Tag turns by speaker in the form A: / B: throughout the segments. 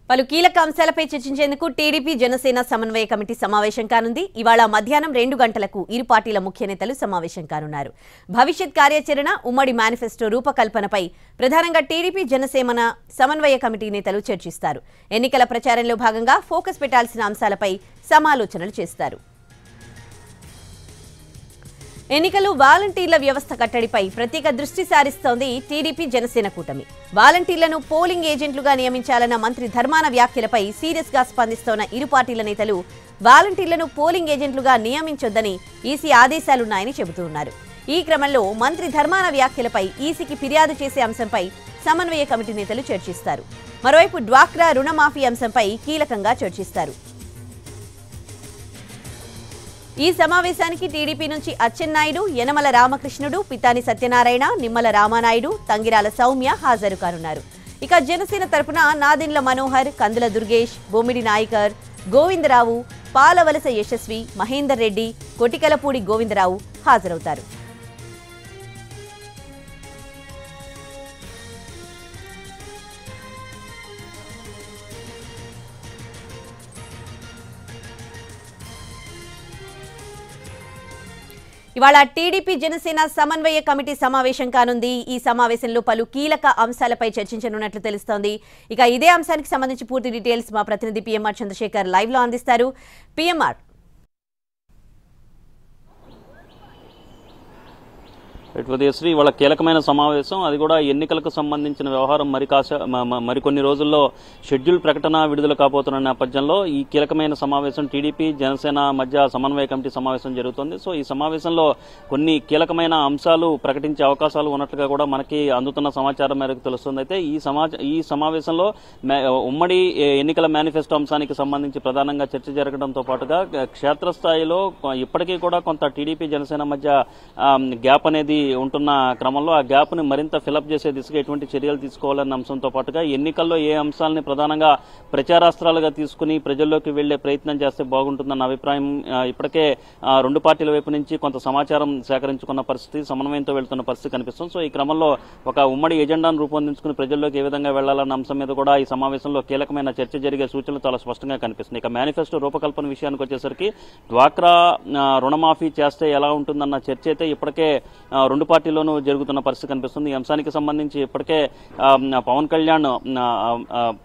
A: పలు కీలక అంశాలపై చర్చించేందుకు టీడీపీ జనసేన సమన్వయ కమిటీ సమావేశం కానుంది. ఇవాళ మధ్యాహ్నం 2 గంటలకు ఇరు పార్టీల ముఖ్య నేతలు సమావేశం కానున్నారు. భవిష్యత్ కార్యాచరణ, ఉమ్మడి మేనిఫెస్టో రూపకల్పనపై ప్రధానంగా టీడీపీ జనసేన సమన్వయ కమిటీ నేతలు చర్చిస్తారు. ఎన్నికల ప్రచారంలో భాగంగా ఫోకస్ పెట్టాల్సిన అంశాలపై సమాలోచనలు చేస్తారు. ఎన్నికలు వాలంటీర్ల వ్యవస్థ కట్టడిపై ప్రత్యేక దృష్టి సారిస్తోంది టీడీపీ జనసేన కూటమి. వాలంటీర్లను పోలింగ్ ఏజెంట్లుగా నియమించాలన్న మంత్రి ధర్మాన వ్యాఖ్యలపై సీరియస్ గా స్పందిస్తోన్న ఇరు పార్టీల నేతలు వాలంటీర్లను పోలింగ్ ఏజెంట్లుగా నియమించొద్దని ఈసీ ఆదేశాలున్నాయని చెబుతున్నారు. ఈ క్రమంలో మంత్రి ధర్మాన వ్యాఖ్యలపై ఈసీకి ఫిర్యాదు చేసే అంశంపై సమన్వయ కమిటీ నేతలు చర్చిస్తారు. మరోవైపు డ్వాక్రా రుణమాఫీ అంశంపై కీలకంగా చర్చిస్తారు. ఈ సమావేశానికి టీడీపీ నుంచి అచ్చెన్నాయుడు, యనమల రామకృష్ణుడు, పితాని సత్యనారాయణ, నిమ్మల రామానాయుడు, తంగిరాల సౌమ్య హాజరు కానున్నారు. ఇక జనసేన తరపున నాదెండ్ల మనోహర్, కందుల దుర్గేష్, బొమ్మిడి నాయకర్, గోవిందరావు, పాలవలస యశస్వి, మహేందర్ రెడ్డి, కొటికలపూడి గోవిందరావు హాజరవుతారు. ఇవాళ టీడీపీ జనసేన సమన్వయ కమిటీ సమావేశం కానుంది. ఈ సమావేశంలో పలు కీలక అంశాలపై చర్చించనున్నట్లు తెలుస్తోంది. ఇక ఇదే అంశానికి సంబంధించి పూర్తి డీటెయిల్స్ మా ప్రతినిధి పిఎంఆర్ చంద్రశేఖర్ లైవ్ లో అందిస్తారు. పిఎంఆర్,
B: శ్రీ వాళ్ళ కీలకమైన సమావేశం, అది కూడా ఎన్నికలకు సంబంధించిన వ్యవహారం మరికొన్ని రోజుల్లో షెడ్యూల్ ప్రకటన విడుదల కాబోతున్న నేపథ్యంలో ఈ కీలకమైన సమావేశం టీడీపీ జనసేన మధ్య సమన్వయ కమిటీ సమావేశం జరుగుతోంది. సో ఈ సమావేశంలో కొన్ని కీలకమైన అంశాలు ప్రకటించే అవకాశాలు ఉన్నట్లుగా కూడా మనకి అందుతున్న సమాచారం మేరకు తెలుస్తుంది. అయితే ఈ సమావేశంలో ఉమ్మడి ఎన్నికల మేనిఫెస్టో అంశానికి సంబంధించి ప్రధానంగా చర్చ జరగడంతో పాటుగా క్షేత్రస్థాయిలో ఇప్పటికీ కూడా కొంత టీడీపీ జనసేన మధ్య గ్యాప్ అనేది ఉంటున్న క్రమంలో ఆ గ్యాప్ ని మరింత ఫిలప్ చేసే దిశగా ఎటువంటి చర్యలు తీసుకోవాలన్న అంశంతో పాటుగా ఎన్నికల్లో ఏ అంశాలని ప్రధానంగా ప్రచారాస్త్రాలుగా తీసుకుని ప్రజల్లోకి వెళ్లే ప్రయత్నం చేస్తే బాగుంటుందన్న అభిప్రాయం ఇప్పటికే రెండు పార్టీల వైపు నుంచి కొంత సమాచారం సేకరించుకున్న పరిస్థితి, సమన్వయంతో వెళ్తున్న పరిస్థితి కనిపిస్తుంది. సో ఈ క్రమంలో ఒక ఉమ్మడి ఎజెండాను రూపొందించుకుని ప్రజల్లోకి ఏ విధంగా వెళ్లాలన్న అంశం మీద కూడా ఈ సమావేశంలో కీలకమైన చర్చ జరిగే సూచనలు చాలా స్పష్టంగా కనిపిస్తుంది. ఇక మేనిఫెస్టో రూపకల్పన విషయానికి వచ్చేసరికి డ్వాక్రా రుణమాఫీ చేస్తే ఎలా ఉంటుందన్న చర్చ అయితే ఇప్పటికే రెండు పార్టీల్లోనూ జరుగుతున్న పరిస్థితి కనిపిస్తుంది. ఈ అంశానికి సంబంధించి ఇప్పటికే పవన్ కళ్యాణ్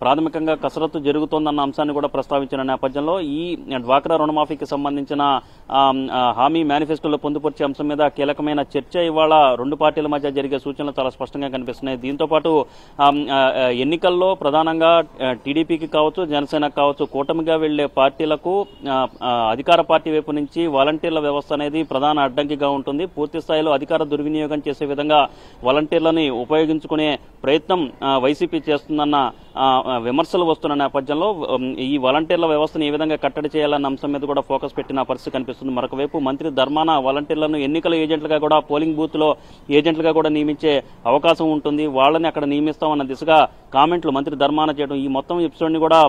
B: ప్రాథమికంగా కసరత్తు జరుగుతోందన్న అంశాన్ని కూడా ప్రస్తావించిన నేపథ్యంలో ఈ డ్వాక్రా రుణమాఫీకి సంబంధించిన హామీ మేనిఫెస్టోలో పొందుపరిచే అంశం మీద కీలకమైన చర్చ ఇవాళ రెండు పార్టీల మధ్య జరిగే సూచనలు చాలా స్పష్టంగా కనిపిస్తున్నాయి. దీంతో పాటు ఎన్నికల్లో ప్రధానంగా టీడీపీకి కావచ్చు, జనసేనకు కావచ్చు, కూటమిగా వెళ్లే పార్టీలకు అధికార పార్టీ వైపు నుంచి వాలంటీర్ల వ్యవస్థ అనేది ప్రధాన అడ్డంకిగా ఉంటుంది. పూర్తి స్థాయిలో అధికార దుర్వినియోగం చేసే విధంగా వాలంటీర్లని ఉపయోగించుకునే ప్రయత్నం వైసీపీ చేస్తుందన్న విమర్శలు వస్తున్న నేపథ్యంలో ఈ వాలంటీర్ల వ్యవస్థను ఏ విధంగా కట్టడి చేయాలన్న అంశం మీద కూడా ఫోకస్ పెట్టిన పరిస్థితి కనిపిస్తుంది. మరొకవైపు మంత్రి ధర్మాన వాలంటీర్లను ఎన్నికల ఏజెంట్లుగా కూడా, పోలింగ్ బూత్ లో ఏజెంట్లుగా కూడా నియమించే అవకాశం ఉంటుంది, వాళ్ళని అక్కడ నియమిస్తామన్న దిశగా కామెంట్లు మంత్రి ధర్మాన చేయడం, ఈ మొత్తం ఎపిసోడ్ ని కూడా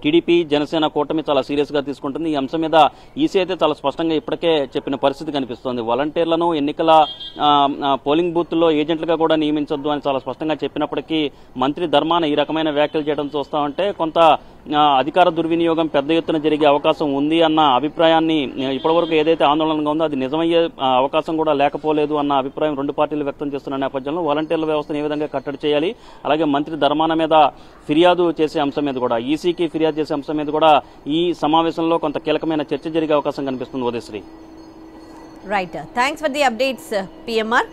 B: టీడీపీ జనసేన కూటమి చాలా సీరియస్ గా తీసుకుంటుంది. ఈ అంశం మీద ఈసీ అయితే చాలా స్పష్టంగా ఇప్పటికే చెప్పిన పరిస్థితి కనిపిస్తోంది. వాలంటీర్లను ఎన్నికల పోలింగ్ బూత్ లో ఏజెంట్లుగా కూడా నియమించొద్దు అని చాలా స్పష్టంగా చెప్పినప్పటికీ మంత్రి ధర్మాన ఈ రకమైన వ్యాఖ్యలు చేయడం చూస్తామంటే కొంత అధికార దుర్వినియోగం పెద్ద ఎత్తున జరిగే అవకాశం ఉంది అన్న అభిప్రాయాన్ని, ఇప్పటివరకు ఏదైతే ఆందోళనగా ఉందో అది నిజమయ్యే అవకాశం కూడా లేకపోలేదు అన్న అభిప్రాయం రెండు పార్టీలు వ్యక్తం చేస్తున్న నేపథ్యంలో వాలంటీర్ల వ్యవస్థను ఏ విధంగా కట్టడి చేయాలి, అలాగే మంత్రి ధర్మాన మీద ఫిర్యాదు చేసే అంశం మీద కూడా, ఈసీకి ఫిర్యాదు చేసే అంశం మీద కూడా ఈ సమావేశంలో కొంత కీలకమైన చర్చ జరిగే అవకాశం కనిపిస్తుంది. Udayasri,
A: right, thanks for the updates PMR.